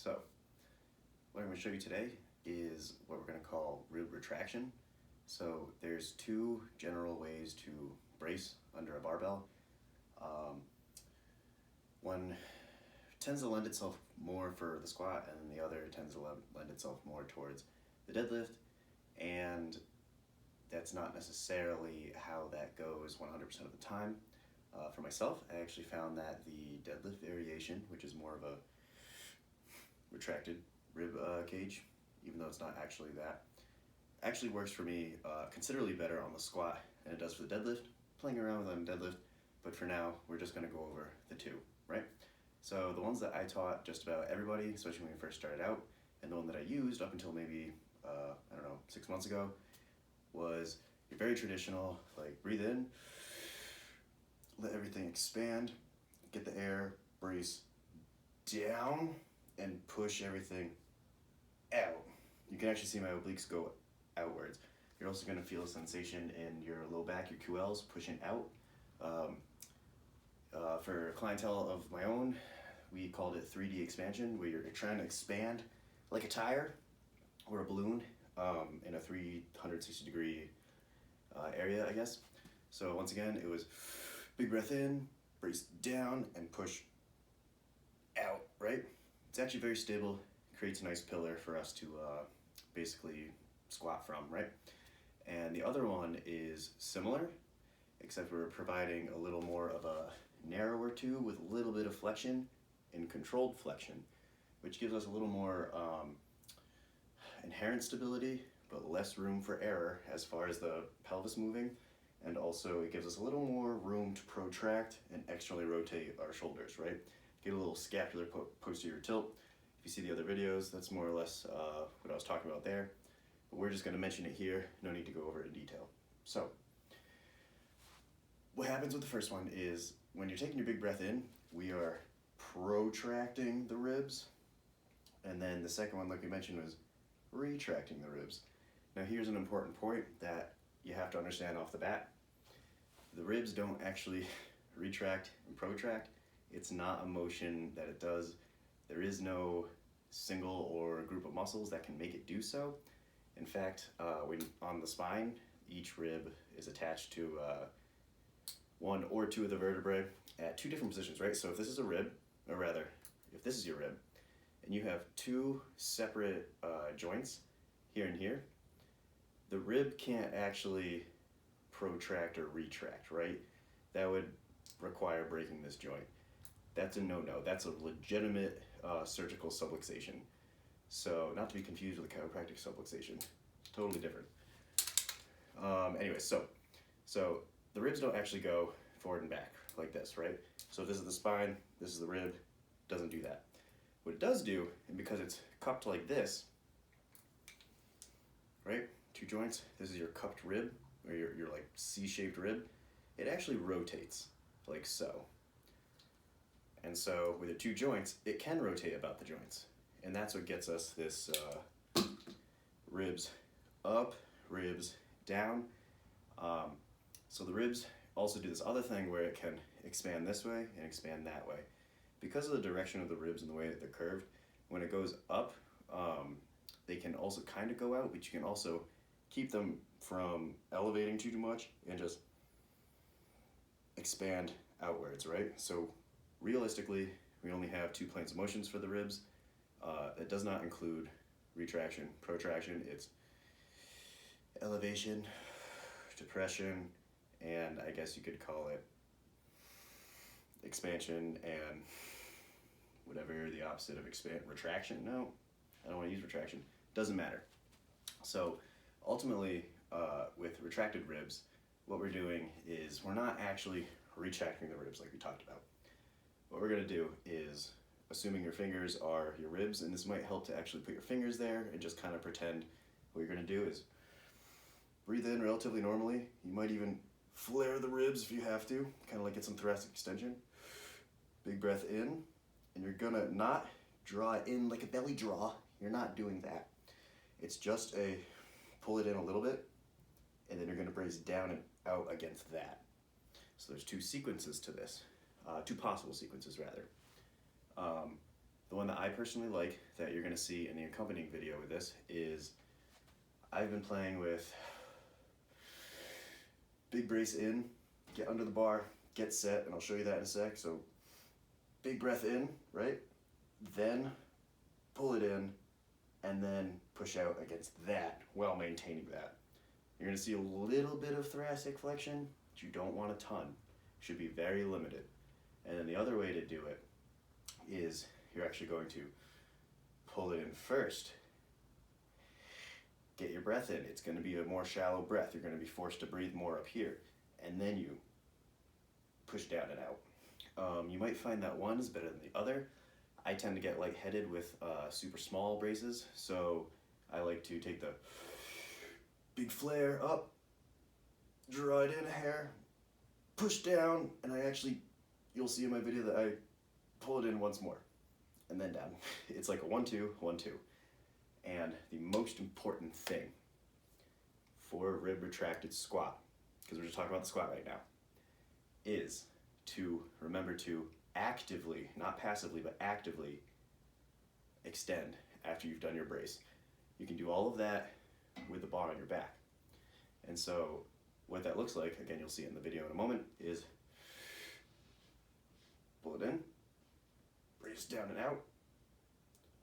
So, what I'm going to show you today is what we're going to call rib retraction. So there's two general ways to brace under a barbell. One tends to lend itself more for the squat, and the other tends to lend itself more towards the deadlift, and that's not necessarily how that goes 100% of the time. For myself, I actually found that the deadlift variation, which is more of a retracted rib cage, even though it's not actually that, actually works for me considerably better on the squat than it does for the deadlift. Playing around with on deadlift, but for now, we're just going to go over the two, right? So the ones that I taught just about everybody, especially when we first started out, and the one that I used up until maybe, I don't know, 6 months ago, was your very traditional, like breathe in, let everything expand, get the air, brace down, and push everything out. You can actually see my obliques go outwards. You're also going to feel a sensation in your low back, your QLs pushing out. For clientele of my own, we called it 3D expansion, where you're trying to expand like a tire or a balloon in a 360-degree area, I guess. So once again, it was big breath in, brace down, and push out, right? It's actually very stable, creates a nice pillar for us to basically squat from, right? And the other one is similar, except we're providing a little more of a narrower tube with a little bit of flexion and controlled flexion, which gives us a little more inherent stability, but less room for error as far as the pelvis moving. And also it gives us a little more room to protract and externally rotate our shoulders, right? Get a little scapular posterior tilt. If you see the other videos, that's more or less what I was talking about there. But we're just going to mention it here, no need to go over it in detail. So, what happens with the first one is when you're taking your big breath in, we are protracting the ribs. And then the second one, like we mentioned, was retracting the ribs. Now here's an important point that you have to understand off the bat. The ribs don't actually retract and protract. It's not a motion that it does. There is no single or group of muscles that can make it do so. In fact, when on the spine, each rib is attached to one or two of the vertebrae at two different positions, right? So if this is a rib, or rather, if this is your rib, and you have two separate joints, here and here, the rib can't actually protract or retract, right? That would require breaking this joint. That's a no-no. That's a legitimate surgical subluxation. So, not to be confused with a chiropractic subluxation. Totally different. Anyway, so the ribs don't actually go forward and back like this, right? So if this is the spine, this is the rib, doesn't do that. What it does do, and because it's cupped like this, right? Two joints, this is your cupped rib, or your like C-shaped rib, it actually rotates like so. And so with the two joints, it can rotate about the joints. And that's what gets us this ribs up, ribs down. So the ribs also do this other thing where it can expand this way and expand that way. Because of the direction of the ribs and the way that they're curved, when it goes up, they can also kind of go out, but you can also keep them from elevating too much and just expand outwards, right? So realistically, we only have two planes of motions for the ribs. It does not include retraction, protraction. It's elevation, depression, and I guess you could call it expansion and whatever the opposite of retraction. No, I don't want to use retraction. Doesn't matter. So ultimately, with retracted ribs, what we're doing is we're not actually retracting the ribs like we talked about. What we're going to do is, assuming your fingers are your ribs, and this might help to actually put your fingers there and just kind of pretend what you're going to do is breathe in relatively normally. You might even flare the ribs if you have to, kind of like get some thoracic extension. Big breath in, and you're going to not draw it in like a belly draw. You're not doing that. It's just a pull it in a little bit, and then you're going to brace down and out against that. So there's two sequences to this, two possible sequences rather. The one that I personally like that you're gonna see in the accompanying video with this is I've been playing with big brace in, get under the bar, get set, and I'll show you that in a sec. So big breath in, right? Then pull it in, and then push out against that while maintaining that. You're gonna see a little bit of thoracic flexion, but you don't want a ton. It should be very limited. And then the other way to do it is you're actually going to pull it in first. Get your breath in. It's gonna be a more shallow breath. You're gonna be forced to breathe more up here. And then you push down and out. You might find that one is better than the other. I tend to get lightheaded with super small braces, so I like to take the big flare up, draw it in a hair, push down, and you'll see in my video that I pull it in once more, and then down. It's like a 1-2, 1-2. And the most important thing for rib retracted squat, because we're just talking about the squat right now, is to remember to actively, not passively, but actively extend after you've done your brace. You can do all of that with the bar on your back. And so what that looks like, again, you'll see it in the video in a moment, is pull it in, brace down and out.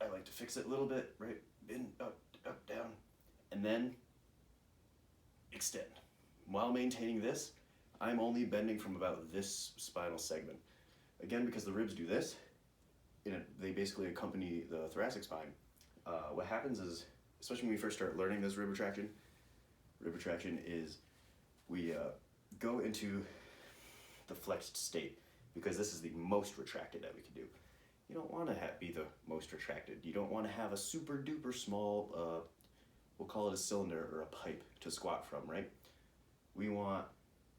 I like to fix it a little bit, right? In, up, down, and then extend. While maintaining this, I'm only bending from about this spinal segment. Again, because the ribs do this, they basically accompany the thoracic spine. What happens is, especially when we first start learning this rib retraction is we go into the flexed state, because this is the most retracted that we can do. You don't want to be the most retracted. You don't want to have a super duper small, we'll call it a cylinder or a pipe to squat from, right? We want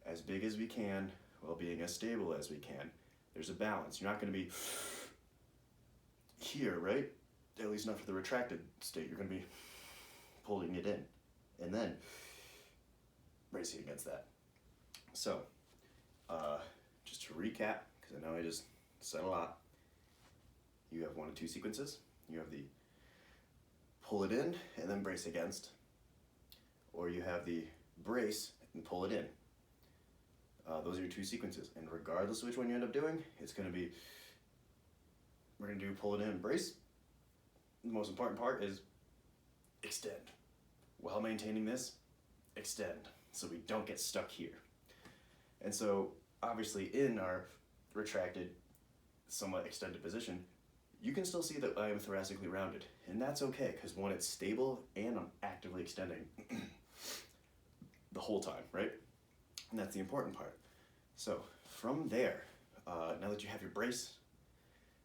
as big as we can while being as stable as we can. There's a balance. You're not going to be here, right? At least not for the retracted state. You're going to be pulling it in and then bracing against that. So, just to recap, because I know I just said a lot, you have 1 of 2 sequences. You have the pull it in and then brace against, or you have the brace and pull it in. Those are your 2 sequences, and regardless of which one you end up doing, it's going to be, we're going to do pull it in and brace. The most important part is extend. While maintaining this, extend, so we don't get stuck here. And so, obviously, in our retracted, somewhat extended position, you can still see that I am thoracically rounded, and that's okay, because one, it's stable, and I'm actively extending the whole time, right? And that's the important part. So from there, now that you have your brace,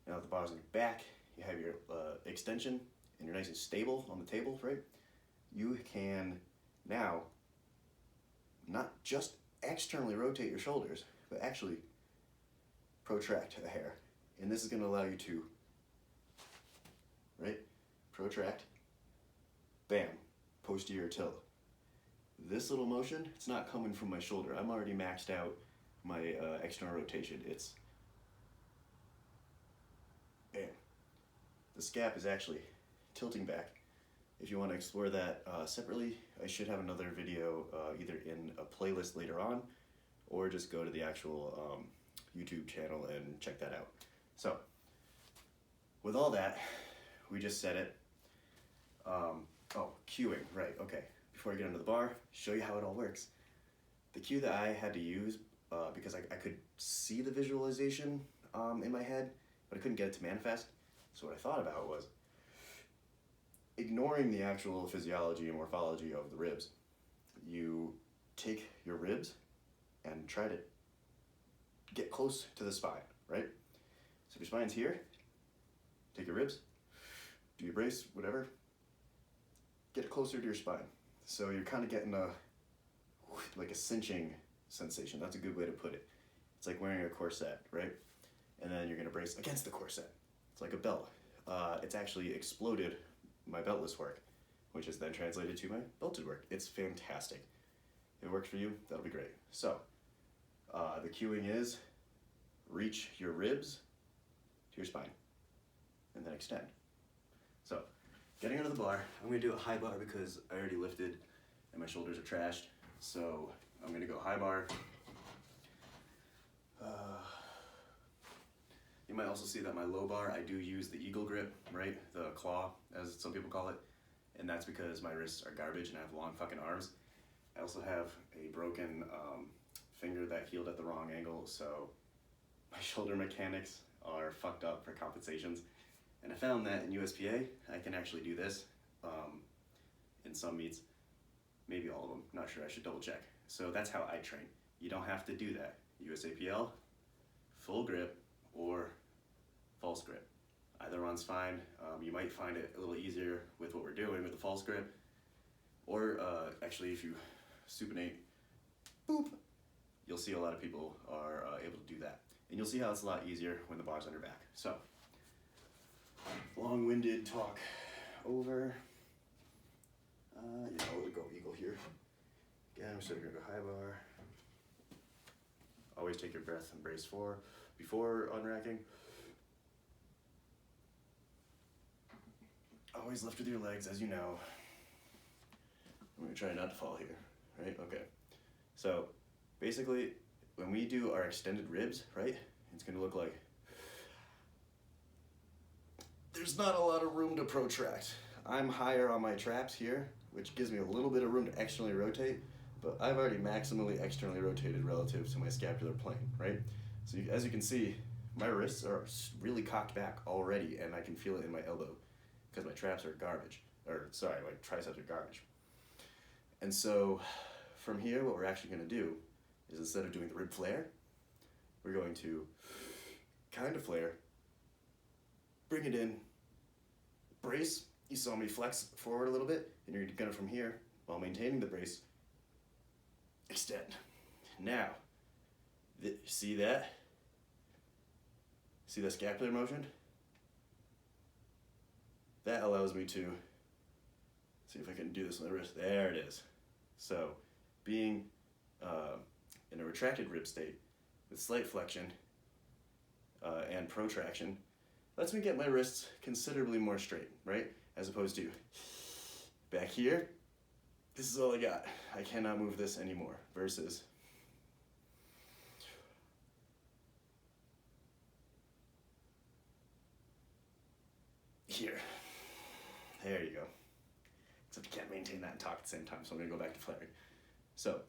now that the bar's on your back, you have your extension, and you're nice and stable on the table, right? You can now not just externally rotate your shoulders, but actually protract a hair. And this is going to allow you to, right, protract, bam, posterior tilt. This little motion, it's not coming from my shoulder. I'm already maxed out my external rotation. It's bam. The scap is actually tilting back. If you want to explore that separately, I should have another video either in a playlist later on, or just go to the actual YouTube channel and check that out. So, with all that, we just said it. Cueing, right, okay. Before I get into the bar, show you how it all works. The cue that I had to use, because I could see the visualization in my head, but I couldn't get it to manifest. So what I thought about was ignoring the actual physiology and morphology of the ribs. You take your ribs and try to get close to the spine, right? So if your spine's here, take your ribs, do your brace, whatever, get closer to your spine. So you're kind of getting like a cinching sensation. That's a good way to put it. It's like wearing a corset, right? And then you're gonna brace against the corset. It's like a belt. It's actually exploded my beltless work, which is then translated to my belted work. It's fantastic. If it works for you, that'll be great. So, the cueing is reach your ribs to your spine. and then extend. So, getting under the bar, I'm gonna do a high bar because I already lifted and my shoulders are trashed. So I'm gonna go high bar. You might also see that my low bar, I do use the eagle grip, right? The claw, as some people call it. And that's because my wrists are garbage and I have long fucking arms. I also have a broken finger that healed at the wrong angle, so my shoulder mechanics are fucked up for compensations. And I found that in USPA, I can actually do this in some meets, maybe all of them, not sure, I should double check. So that's how I train. You don't have to do that. USAPL, full grip, or false grip. Either one's fine. You might find it a little easier with what we're doing with the false grip, or actually if you supinate, boop, you'll see a lot of people are able to do that. And you'll see how it's a lot easier when the bar's on your back. So, long-winded talk over. We'll go eagle here. Again, we're still gonna go high bar. Always take your breath and brace for before unracking. Always lift with your legs, as you know. I'm gonna try not to fall here, right? Okay. So, basically, when we do our extended ribs, right, it's gonna look like there's not a lot of room to protract. I'm higher on my traps here, which gives me a little bit of room to externally rotate, but I've already maximally externally rotated relative to my scapular plane, right? So as you can see, my wrists are really cocked back already, and I can feel it in my elbow because my traps are garbage, or sorry, my triceps are garbage. And so from here, what we're actually gonna do is instead of doing the rib flare, we're going to kind of flare, bring it in, brace. You saw me flex forward a little bit, and you're gonna from here, while maintaining the brace, extend. Now, see that? See the scapular motion? That allows me to, see if I can do this on the wrist. There it is. So, being in a retracted rib state with slight flexion and protraction lets me get my wrists considerably more straight, right? As opposed to back here, this is all I got. I cannot move this anymore, versus here. There you go. Except you can't maintain that and talk at the same time, so I'm gonna go back to flaring. So,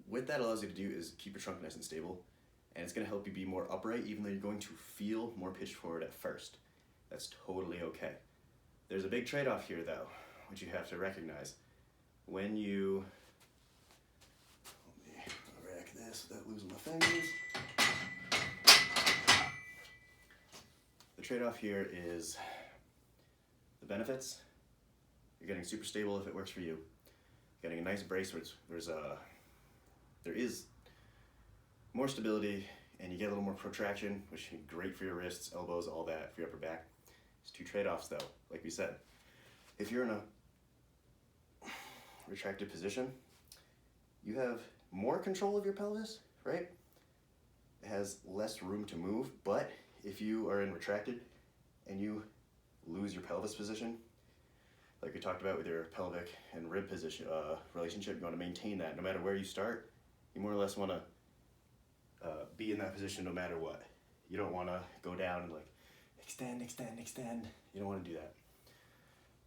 what that allows you to do is keep your trunk nice and stable, and it's gonna help you be more upright, even though you're going to feel more pitched forward at first. That's totally okay. There's a big trade-off here, though, which you have to recognize. When you, let me rack this without losing my fingers. The trade-off here is the benefits. You're getting super stable if it works for you. Getting a nice brace where there is more stability, and you get a little more protraction, which can be great for your wrists, elbows, all that, for your upper back. There's two trade-offs though, like we said. If you're in a retracted position, you have more control of your pelvis, right? It has less room to move, but if you are in retracted and you lose your pelvis position, like we talked about with your pelvic and rib position relationship, you want to maintain that no matter where you start. You more or less want to be in that position no matter what. You don't want to go down and like extend, extend, extend. You don't want to do that.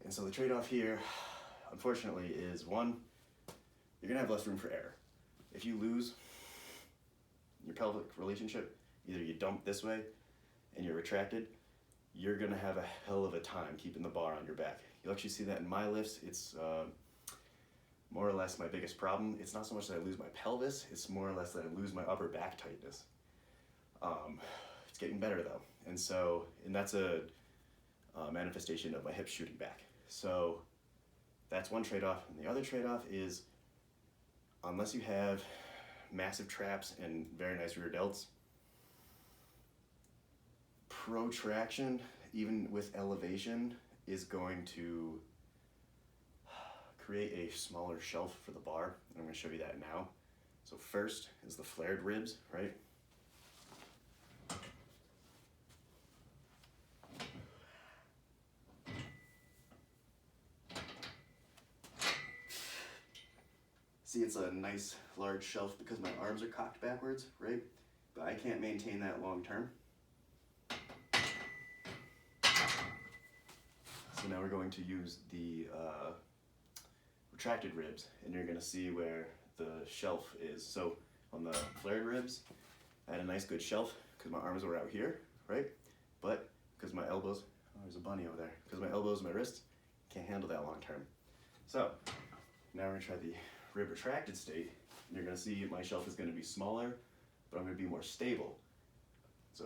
And so the trade-off here, unfortunately, is one, you're going to have less room for error. If you lose your pelvic relationship, either you dump this way and you're retracted, you're going to have a hell of a time keeping the bar on your back. You'll actually see that in my lifts. It's more or less my biggest problem. It's not so much that I lose my pelvis, it's more or less that I lose my upper back tightness. It's getting better though. And that's a manifestation of my hips shooting back. So that's one trade-off. And the other trade-off is, unless you have massive traps and very nice rear delts, protraction, even with elevation, is going to create a smaller shelf for the bar, and I'm going to show you that now. So first is the flared ribs, right? See, it's a nice large shelf because my arms are cocked backwards, right? But I can't maintain that long term. So now we're going to use the retracted ribs, and you're going to see where the shelf is. So on the flared ribs, I had a nice good shelf because my arms were out here, right? But because my elbows, oh, there's a bunny over there, because my elbows and my wrists can't handle that long term. So now we're going to try the rib retracted state. And you're going to see my shelf is going to be smaller, but I'm going to be more stable. So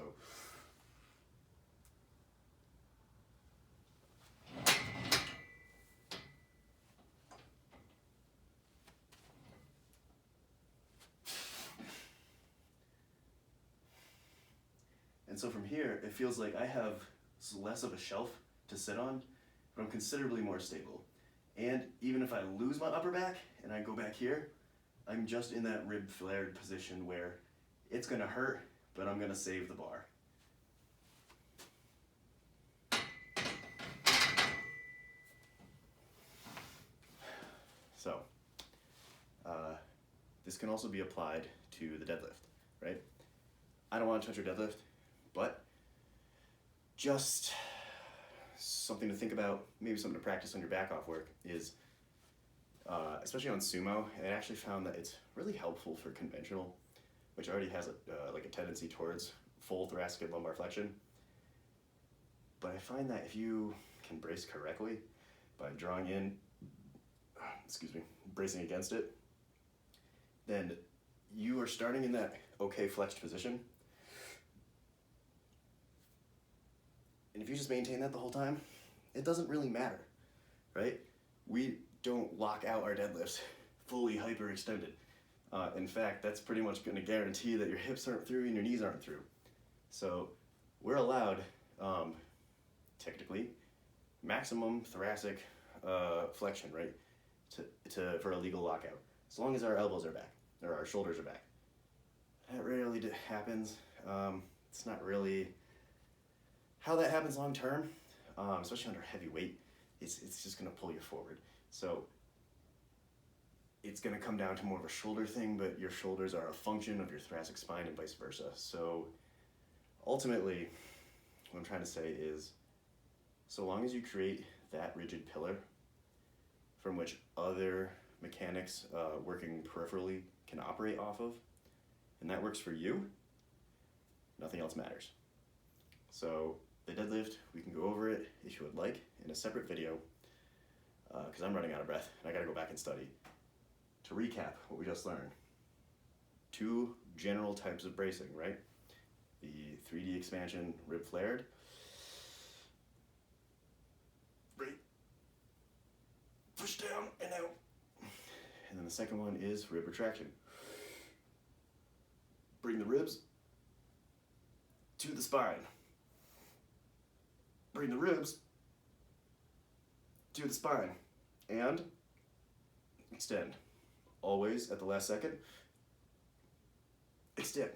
and so from here, it feels like I have less of a shelf to sit on, but I'm considerably more stable. And even if I lose my upper back and I go back here, I'm just in that rib flared position where it's gonna hurt, but I'm gonna save the bar. So, this can also be applied to the deadlift, right? I don't want to touch your deadlift, but just something to think about, maybe something to practice on your back off work is, especially on sumo, I actually found that it's really helpful for conventional, which already has like a tendency towards full thoracic and lumbar flexion. But I find that if you can brace correctly by drawing in, bracing against it, then you are starting in that okay flexed position. And if you just maintain that the whole time, it doesn't really matter, right? We don't lock out our deadlifts fully hyperextended. In fact, that's pretty much going to guarantee that your hips aren't through and your knees aren't through. So we're allowed, technically, maximum thoracic flexion, right, for a legal lockout, as long as our elbows are back, or our shoulders are back. That rarely happens. It's not really how that happens long term, especially under heavy weight. It's just going to pull you forward. So it's going to come down to more of a shoulder thing, but your shoulders are a function of your thoracic spine and vice versa. So ultimately, what I'm trying to say is, so long as you create that rigid pillar from which other mechanics working peripherally can operate off of, and that works for you, nothing else matters. So the deadlift, we can go over it if you would like in a separate video, because I'm running out of breath and I gotta go back and study. To recap what we just learned, 2 general types of bracing, right? The 3D expansion, rib flared, right, push down and out. And then the second one is rib retraction. Bring the ribs to the spine. Bring the ribs to the spine and extend. Always at the last second, extend.